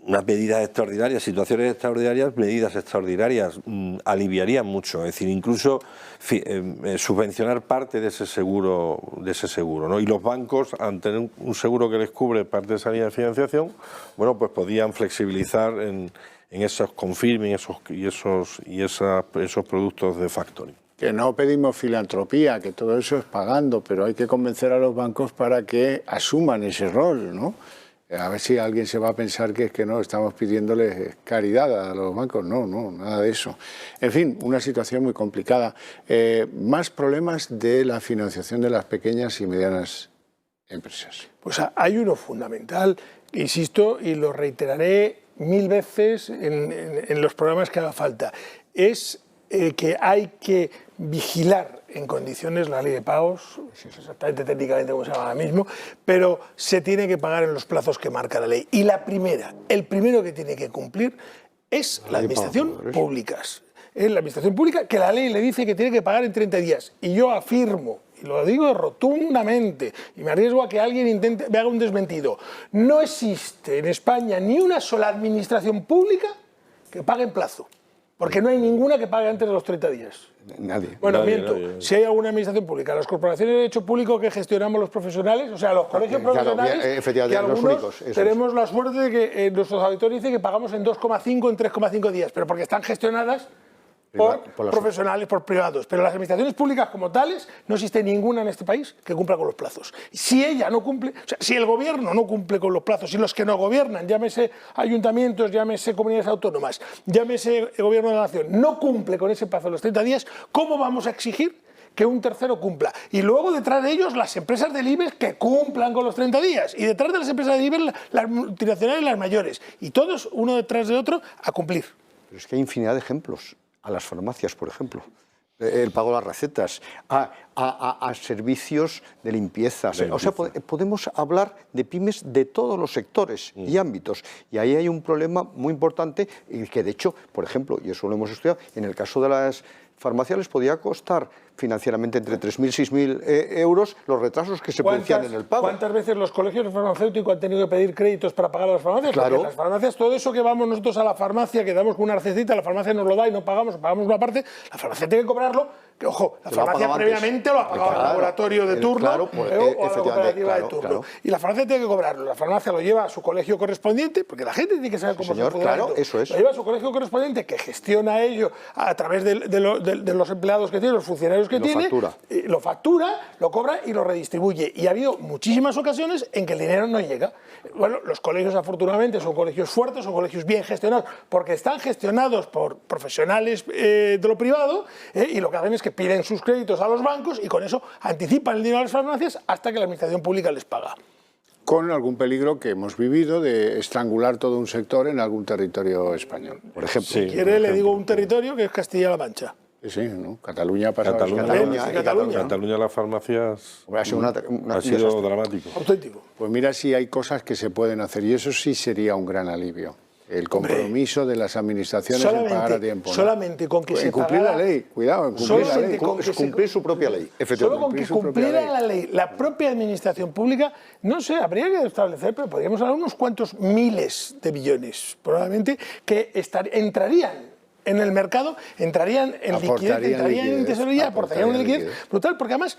unas medidas extraordinarias, situaciones extraordinarias, medidas extraordinarias aliviarían mucho. Es decir, incluso subvencionar parte de ese seguro, ¿no? Y los bancos, al tener un seguro que les cubre parte de esa línea de financiación, bueno, pues podían flexibilizar en esos confirming y esos productos de factoring.
Que no pedimos filantropía, que todo eso es pagando, pero hay que convencer a los bancos para que asuman ese rol, ¿no? A ver si alguien se va a pensar que es que no, estamos pidiéndoles caridad a los bancos. No, nada de eso. En fin, una situación muy complicada. Más problemas de la financiación de las pequeñas y medianas empresas.
Pues hay uno fundamental, insisto, y lo reiteraré 1000 veces en los programas que haga falta. Es que hay que vigilar en condiciones la ley de pagos, no sé exactamente técnicamente cómo se llama ahora mismo, pero se tiene que pagar en los plazos que marca la ley. Y el primero que tiene que cumplir es la administración pública. Es la administración pública, que la ley le dice que tiene que pagar en 30 días. Y yo afirmo, y lo digo rotundamente, y me arriesgo a que alguien me haga un desmentido, no existe en España ni una sola administración pública que pague en plazo. Porque no hay ninguna que pague antes de los 30 días.
Nadie.
Bueno, miento. Si hay alguna administración pública, las corporaciones de derecho público que gestionamos los profesionales, o sea, los colegios profesionales,
efectivamente,
que algunos
los únicos,
tenemos la suerte de que nuestros auditores dicen que pagamos en 2,5, en 3,5 días, pero porque están gestionadas por profesionales, por privados. Pero las administraciones públicas como tales, no existe ninguna en este país que cumpla con los plazos. Si ella no cumple, o sea, si el gobierno no cumple con los plazos, si los que no gobiernan, llámese ayuntamientos, llámese comunidades autónomas, llámese el gobierno de la nación, no cumple con ese plazo de los 30 días, ¿cómo vamos a exigir que un tercero cumpla? Y luego detrás de ellos las empresas del IBEX que cumplan con los 30 días. Y detrás de las empresas del IBEX las multinacionales y las mayores. Y todos, uno detrás de otro, a cumplir.
Pero es que hay infinidad de ejemplos. A las farmacias, por ejemplo, el pago de las recetas, a servicios de limpieza. O sea, podemos hablar de pymes de todos los sectores y ámbitos. Y ahí hay un problema muy importante que, de hecho, por ejemplo, y eso lo hemos estudiado, en el caso de las farmacias les podía costar financieramente entre 3.000 y 6.000 euros los retrasos que se producían en el pago.
¿Cuántas veces los colegios farmacéuticos han tenido que pedir créditos para pagar a las farmacias?
Claro.
Porque las farmacias, todo eso que vamos nosotros a la farmacia, que damos con una recetita, la farmacia nos lo da y no pagamos, o pagamos una parte, la farmacia tiene que cobrarlo, que ojo, la farmacia previamente lo ha pagado al laboratorio de turno o a la cooperativa de turno. Claro. Y la farmacia tiene que cobrarlo, la farmacia lo lleva a su colegio correspondiente, porque la gente tiene que saber cómo se funciona.
Claro, eso es.
Lo lleva a su colegio correspondiente, que gestiona ello a través de los empleados que tiene, los funcionarios que tiene. Lo factura, lo cobra y lo redistribuye. Y ha habido muchísimas ocasiones en que el dinero no llega. Bueno, los colegios afortunadamente son colegios fuertes, son colegios bien gestionados, porque están gestionados por profesionales de lo privado, y lo que hacen es que piden sus créditos a los bancos y con eso anticipan el dinero a las farmacias hasta que la administración pública les paga.
Con algún peligro que hemos vivido de estrangular todo un sector en algún territorio español. Por ejemplo.
Si quiere, le digo un territorio que es Castilla-La Mancha.
Sí, ¿no? Cataluña pasa.
Cataluña las farmacias ha sido dramático.
Auténtico.
Pues mira si hay cosas que se pueden hacer y eso sí sería un gran alivio. El compromiso de las administraciones en pagar a tiempo.
Solamente con que se
cumplir la ley, cuidado, en cumplir la ley.
Cumplir su propia ley,
efectivamente. Solo con que cumpliera la ley, la propia administración pública, no sé, habría que establecer, pero podríamos hablar unos cuantos miles de billones, probablemente, que entrarían en el mercado, entrarían en liquidez, entrarían en tesorería, aportarían una liquidez brutal, porque además,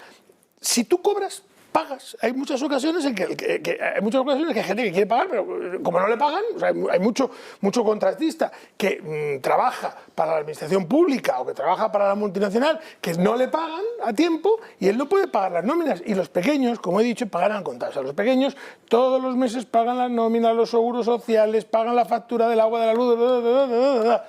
si tú cobras, pagas. Hay muchas ocasiones en que hay gente que quiere pagar, pero como no le pagan, o sea, hay mucho contratista que trabaja para la administración pública o que trabaja para la multinacional que no le pagan a tiempo y él no puede pagar las nóminas. Y los pequeños, como he dicho, pagan al contado. O sea, los pequeños todos los meses pagan las nóminas, los seguros sociales, pagan la factura del agua, de la luz,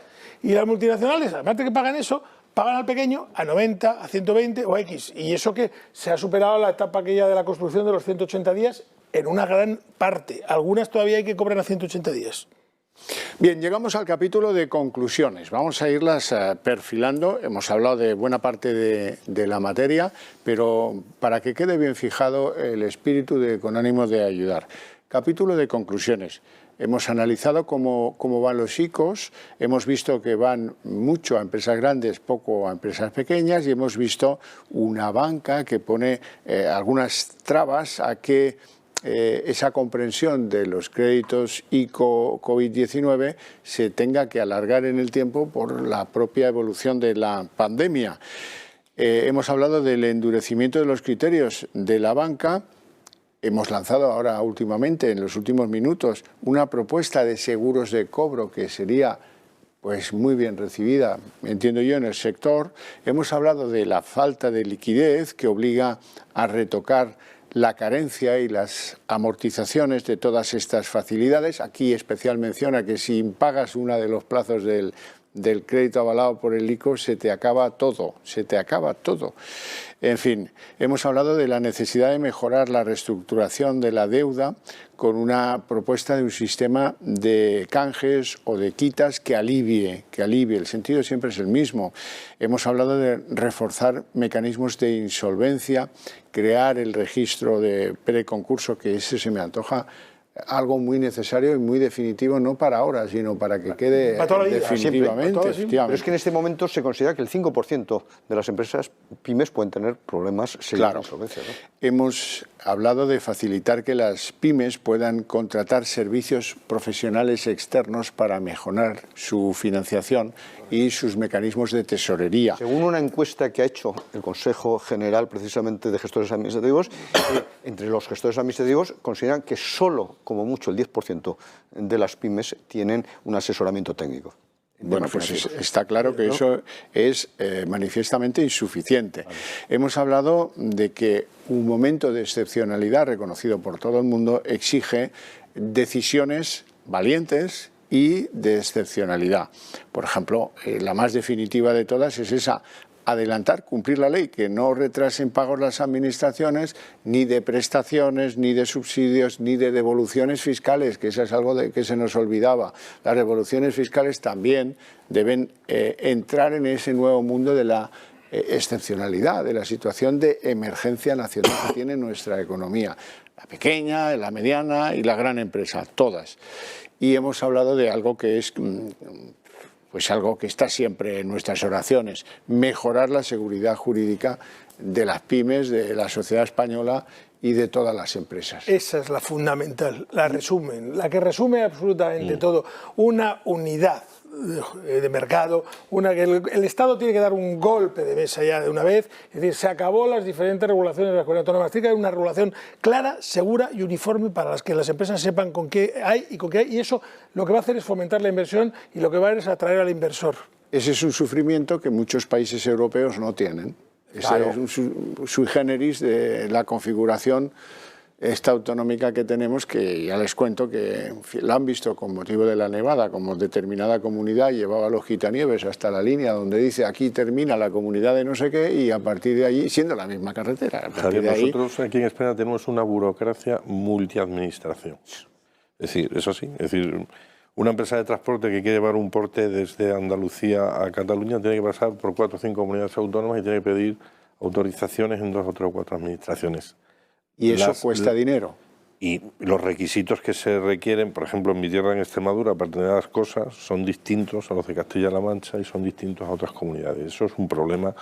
y las multinacionales, además de que pagan eso, pagan al pequeño a 90, a 120 o X. Y eso que se ha superado la etapa aquella de la construcción de los 180 días en una gran parte. Algunas todavía hay que cobrar a 180 días.
Bien, llegamos al capítulo de conclusiones. Vamos a irlas perfilando. Hemos hablado de buena parte de la materia, pero para que quede bien fijado el espíritu con ánimo de ayudar. Capítulo de conclusiones. Hemos analizado cómo van los ICOs, hemos visto que van mucho a empresas grandes, poco a empresas pequeñas, y hemos visto una banca que pone algunas trabas a que esa comprensión de los créditos ICO COVID-19 se tenga que alargar en el tiempo por la propia evolución de la pandemia. Hemos hablado del endurecimiento de los criterios de la banca. Hemos lanzado ahora últimamente, en los últimos minutos, una propuesta de seguros de cobro que sería pues muy bien recibida, entiendo yo, en el sector. Hemos hablado de la falta de liquidez que obliga a retocar la carencia y las amortizaciones de todas estas facilidades. Aquí especial menciona que si impagas uno de los plazos del crédito avalado por el ICO, se te acaba todo, se te acaba todo. En fin, hemos hablado de la necesidad de mejorar la reestructuración de la deuda con una propuesta de un sistema de canjes o de quitas que alivie. El sentido siempre es el mismo. Hemos hablado de reforzar mecanismos de insolvencia, crear el registro de preconcurso, que ese se me antoja algo muy necesario y muy definitivo, no para ahora, sino para que quede definitivamente.
Pero es que en este momento se considera que el 5% de las empresas pymes pueden tener problemas serios de insolvencia, ¿no?
Hemos hablado de facilitar que las pymes puedan contratar servicios profesionales externos para mejorar su financiación y sus mecanismos de tesorería.
Según una encuesta que ha hecho el Consejo General precisamente de Gestores Administrativos, entre los gestores administrativos consideran que solo, como mucho, el 10% de las pymes tienen un asesoramiento técnico.
Bueno, pues está claro que eso es manifiestamente insuficiente. Vale. Hemos hablado de que un momento de excepcionalidad reconocido por todo el mundo exige decisiones valientes y de excepcionalidad. Por ejemplo, la más definitiva de todas es esa: adelantar, cumplir la ley, que no retrasen pagos las administraciones, ni de prestaciones, ni de subsidios, ni de devoluciones fiscales, que eso es algo que se nos olvidaba. Las devoluciones fiscales también deben entrar en ese nuevo mundo de la excepcionalidad, de la situación de emergencia nacional que tiene nuestra economía. La pequeña, la mediana y la gran empresa, todas. Y hemos hablado de algo que es pues algo que está siempre en nuestras oraciones: mejorar la seguridad jurídica de las pymes, de la sociedad española y de todas las empresas.
Esa es la fundamental, la que resume absolutamente todo. Una unidad de mercado, que el Estado tiene que dar un golpe de mesa ya de una vez, es decir, se acabó las diferentes regulaciones de las comunidades autónomas, tiene que haber una regulación clara, segura y uniforme para las que las empresas sepan con qué hay y con qué hay, y eso lo que va a hacer es fomentar la inversión y lo que va a hacer es atraer al inversor.
Ese es un sufrimiento que muchos países europeos no tienen.
Claro.
Ese es un sui generis de la configuración esta autonómica que tenemos, que ya les cuento que la han visto con motivo de la nevada, como determinada comunidad llevaba los quitanieves hasta la línea donde dice aquí termina la comunidad de no sé qué, y a partir de allí, siendo la misma carretera,
Javier, nosotros aquí en España tenemos una burocracia multiadministración. Es decir, eso sí, es decir, una empresa de transporte que quiere llevar un porte desde Andalucía a Cataluña tiene que pasar por 4 o 5 comunidades autónomas y tiene que pedir autorizaciones en 2 o 3 o 4 administraciones.
Y eso cuesta dinero.
Y los requisitos que se requieren, por ejemplo, en mi tierra, en Extremadura, para determinadas cosas, son distintos a los de Castilla-La Mancha y son distintos a otras comunidades. Eso es un problema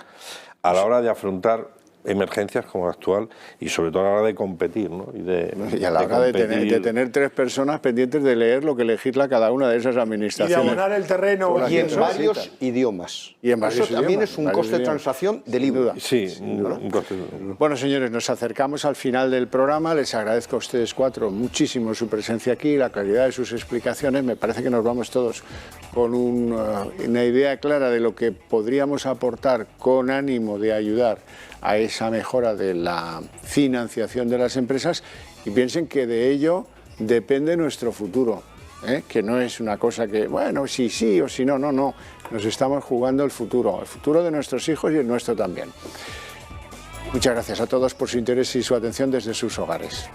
a la hora de afrontar emergencias como la actual y sobre todo a la hora de competir, ¿no?
Y a la hora de tener 3 personas pendientes de leer lo que legisla cada una de esas
Y
administraciones.
de abonar el terreno.
Y en varios idiomas.
Y en varios
Eso también
idiomas,
es un
varios
coste de
idiomas.
transacción de libro.
Sí, un coste.
Bueno, señores, nos acercamos al final del programa. Les agradezco a ustedes 4 muchísimo su presencia aquí, la claridad de sus explicaciones. Me parece que nos vamos todos con una idea clara de lo que podríamos aportar con ánimo de ayudar a esa mejora de la financiación de las empresas, y piensen que de ello depende nuestro futuro, que no es una cosa que, bueno, si sí o si no, no, nos estamos jugando el futuro de nuestros hijos y el nuestro también. Muchas gracias a todos por su interés y su atención desde sus hogares.